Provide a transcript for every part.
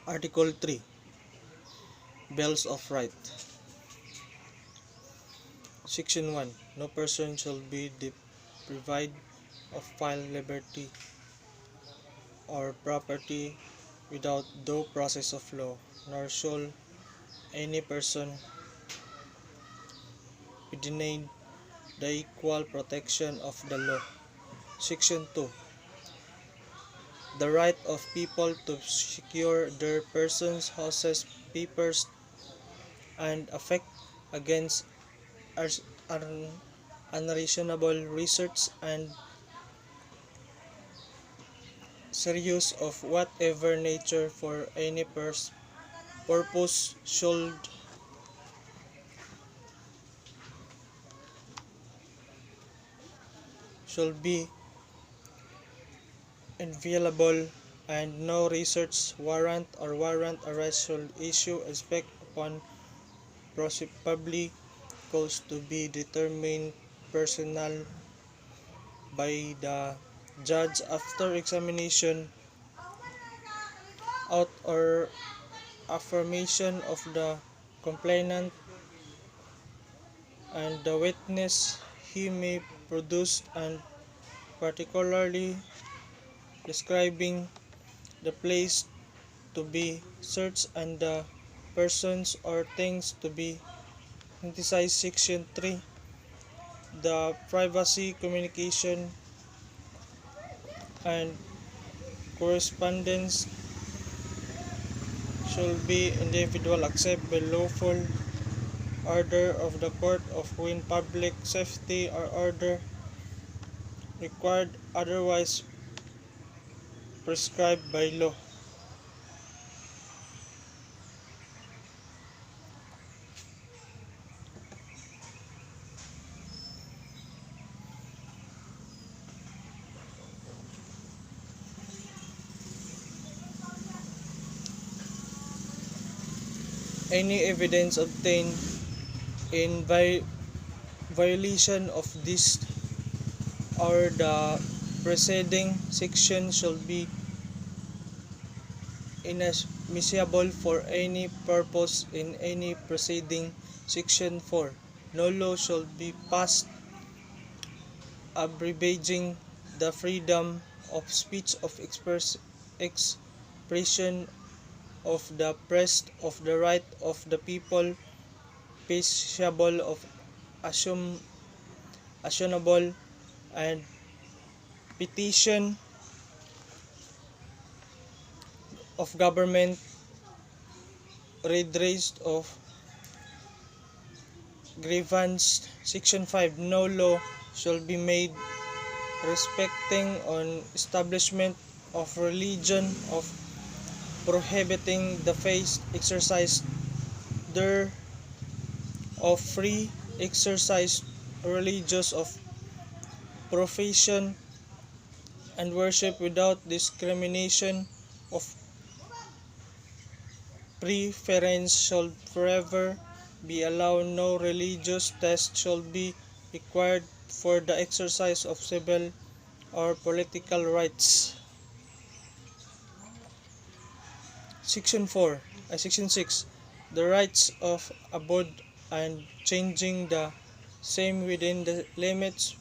Article 3. Bills of Right. Section 1. No person shall be deprived of file liberty or property without due process of law, nor shall any person be denied the equal protection of the law. Section 2. The right of people to secure their persons, houses, papers, and effect against unreasonable research and serious of whatever nature for any purpose should be inviolable, and no research warrant or warrant arrest shall issue except upon possibly cause to be determined personal by the judge after examination out or affirmation of the complainant and the witness he may produce, and particularly describing the place to be searched and the persons or things to be emphasized. Section 3. The privacy, communication, and correspondence shall be individual except by lawful order of the court of when public safety or order required otherwise prescribed by law. Any evidence obtained in violation of this or the preceding section shall be inadmissible for any purpose in any preceding section. 4. No law shall be passed abridging the freedom of speech, of expression of the press, of the right of the people peaceable, of actionable and petition of government, redress of grievance. Section 5. No law shall be made respecting on establishment of religion, of prohibiting the faith exercise there, of free exercise religious of profession and worship without discrimination, of preference shall forever be allowed. No religious test shall be required for the exercise of civil or political rights. Section 6. The rights of abode and changing the same within the limits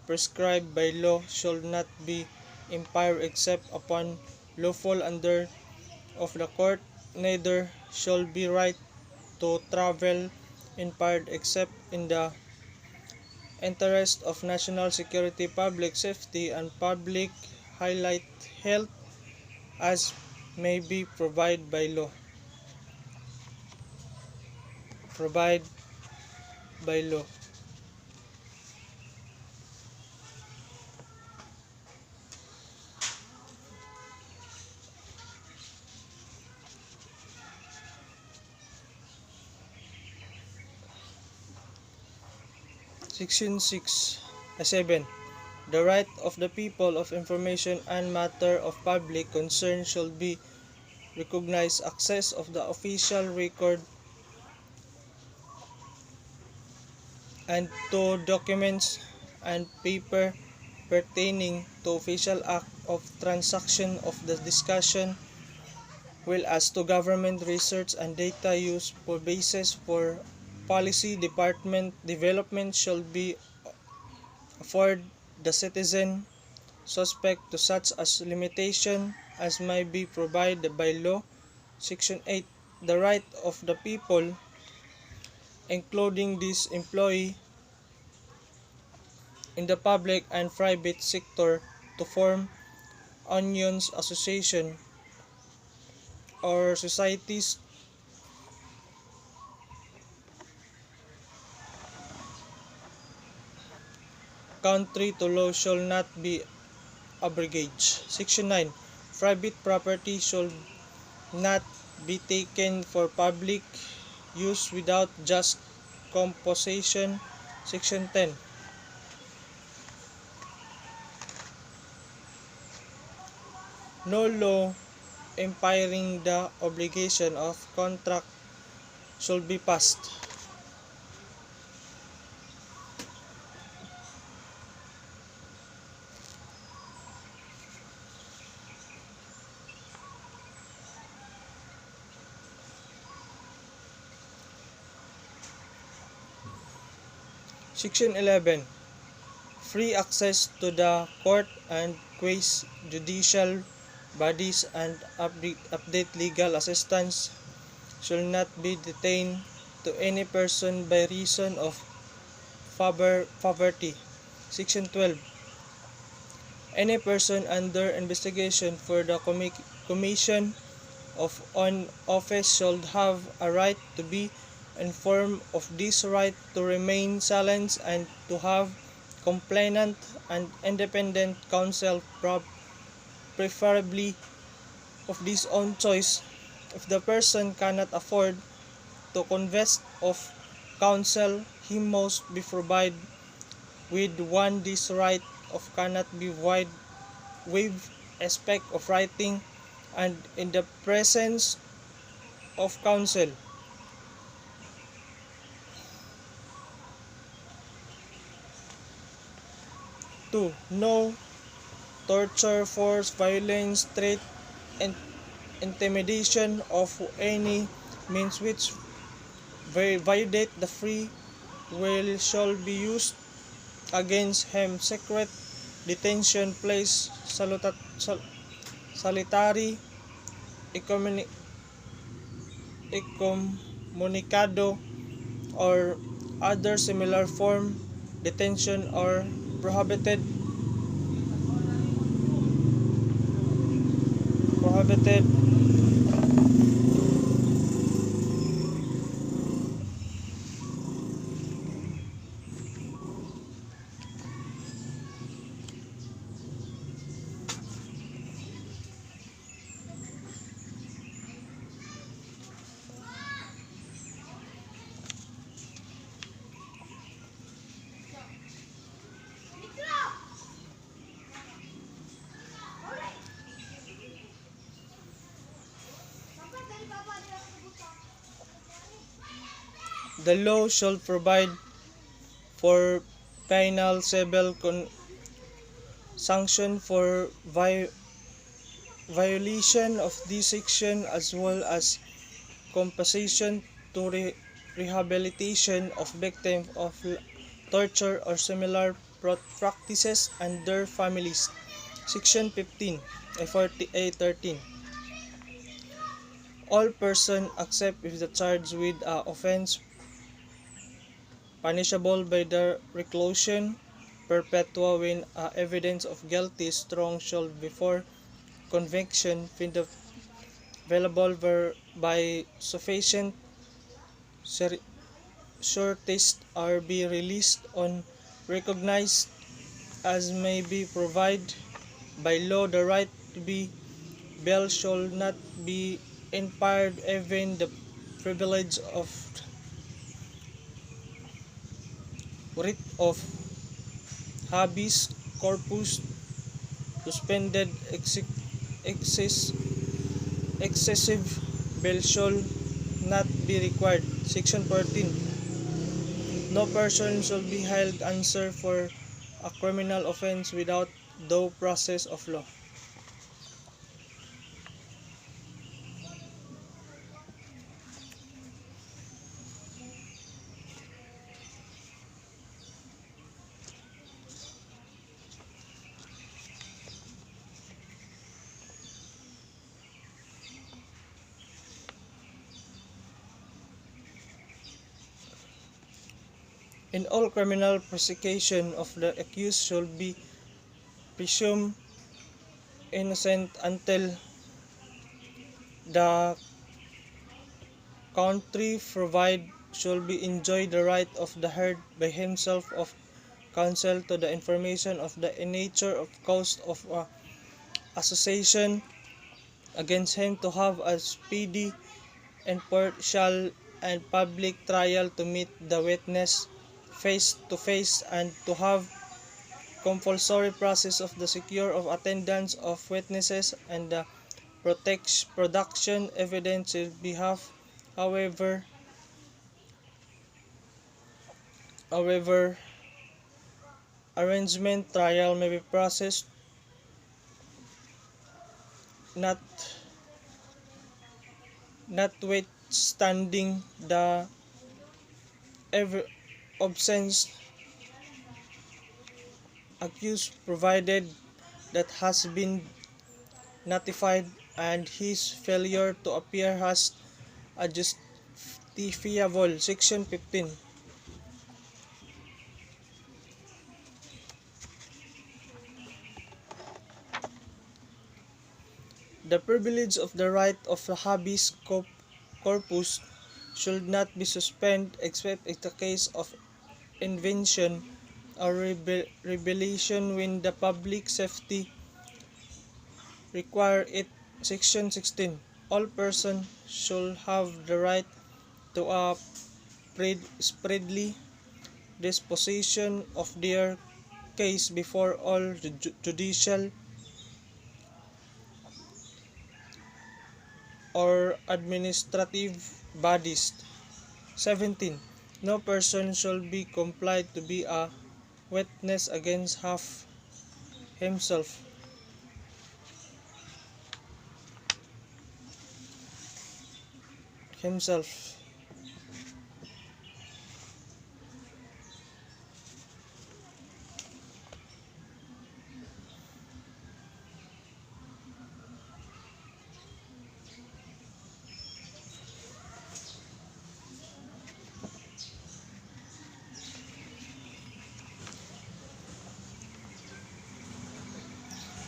prescribed by law shall not be impaired except upon lawful order of the court. Neither shall be right to travel impaired except in the interest of national security, public safety, and public health as may be provided by law. Section 7. The right of the people of information and matter of public concern shall be recognized. Access of the official record and to documents and paper pertaining to official act of transaction of the discussion while as to government research and data use for basis for policy department development shall be afford the citizen suspect to such as limitation as may be provided by law. Section 8. The right of the people, including this employee, in the public and private sector to form unions, association, or societies contrary to law shall not be abrogated. Section 9. Private property shall not be taken for public use without just compensation. Section 10. No law impairing the obligation of contract shall be passed. Section 11. Free access to the court and quasi-judicial bodies and update legal assistance shall not be detained to any person by reason of poverty. Section 12. Any person under investigation for the commission of an offense shall have a right to be informed of this right, to remain silent, and to have complainant and independent counsel, preferably of his own choice. If the person cannot afford to convest of counsel, he must be provided with one. This right of cannot be waived aspect of writing and in the presence of counsel. Two. No torture, force, violence, threat, and intimidation of any means which violate the free will shall be used against him. Secret detention, place, solitary, incommunicado, or other similar form detention or prohibited the law shall provide for penal civil sanction for violation of this section, as well as compensation to rehabilitation of victims of torture or similar practices and their families. Section 15 A13. All persons except if the charged with an offense punishable by the reclusion perpetua when evidence of guilt is strong shall before conviction available by sufficient sureties or be released on recognized as may be provided by law. The right to be bail shall not be impaired, even the privilege of writ of habeas corpus suspended. Excessive bail shall not be required. Section 14. No person shall be held answer for a criminal offense without due process of law. In all criminal prosecution of the accused shall be presumed innocent until the country provide shall be enjoy the right of the heard by himself of counsel to the information of the nature of cause of association against him to have a speedy, impartial, and public trial to meet the witness face to face and to have compulsory process of the secure of attendance of witnesses and the production evidence in behalf. However, arrangement trial may be processed not notwithstanding the absence accused provided that has been notified and his failure to appear has a justifiable. Section 15. The privilege of the right of habeas corpus should not be suspended except in the case of invention or rebellion when the public safety require it. Section 16. All persons should have the right to a speedy disposition of their case before all judicial or administrative bodies. 17. No person shall be compelled to be a witness against himself.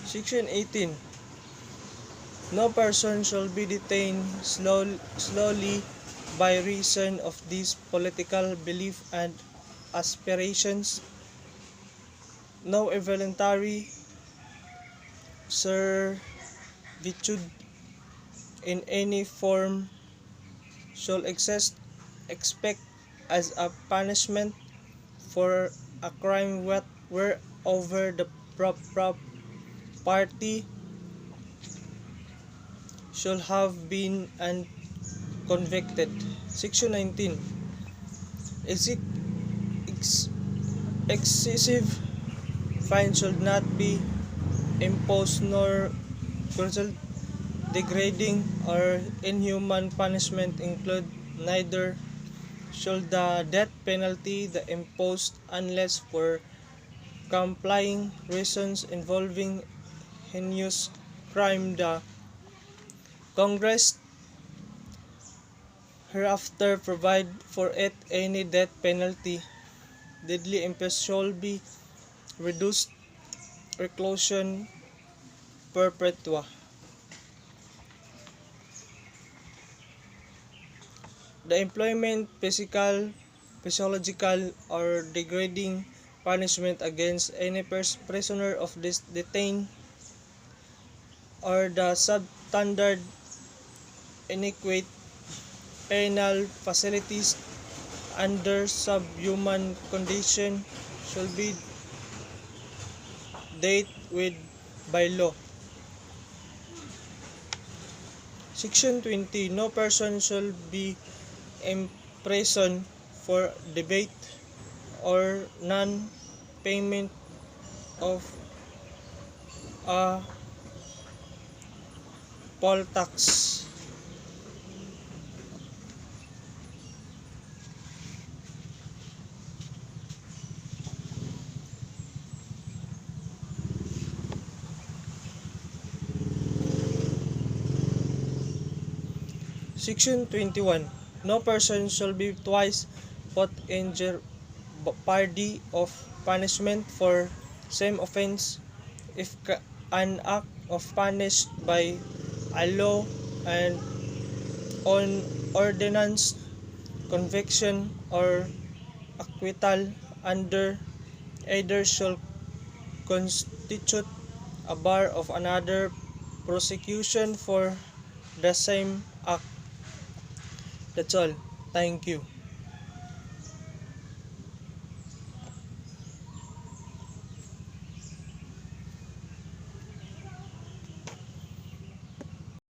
Section 18. No person shall be detained slowly by reason of these political belief and aspirations. No involuntary servitude in any form shall exist expect as a punishment for a crime whereover the party should have been convicted. Section 19. Excessive fine should not be imposed nor degrading or inhuman punishment include, neither should the death penalty be imposed unless for complying reasons involving heinous crime. The Congress hereafter provide for it any death penalty, deadly imprisonment shall be reduced reclusion perpetua. The employment physiological or degrading punishment against any prisoner of this detained or the substandard inadequate penal facilities under subhuman condition shall be dealt with by law. Section 20. No person shall be imprisoned for debate or non-payment of a poll tax. Section 21. No person shall be twice put in party of punishment for same offense if an act of punished by a law and on ordinance, conviction, or acquittal under either shall constitute a bar of another prosecution for the same act. That's all. Thank you.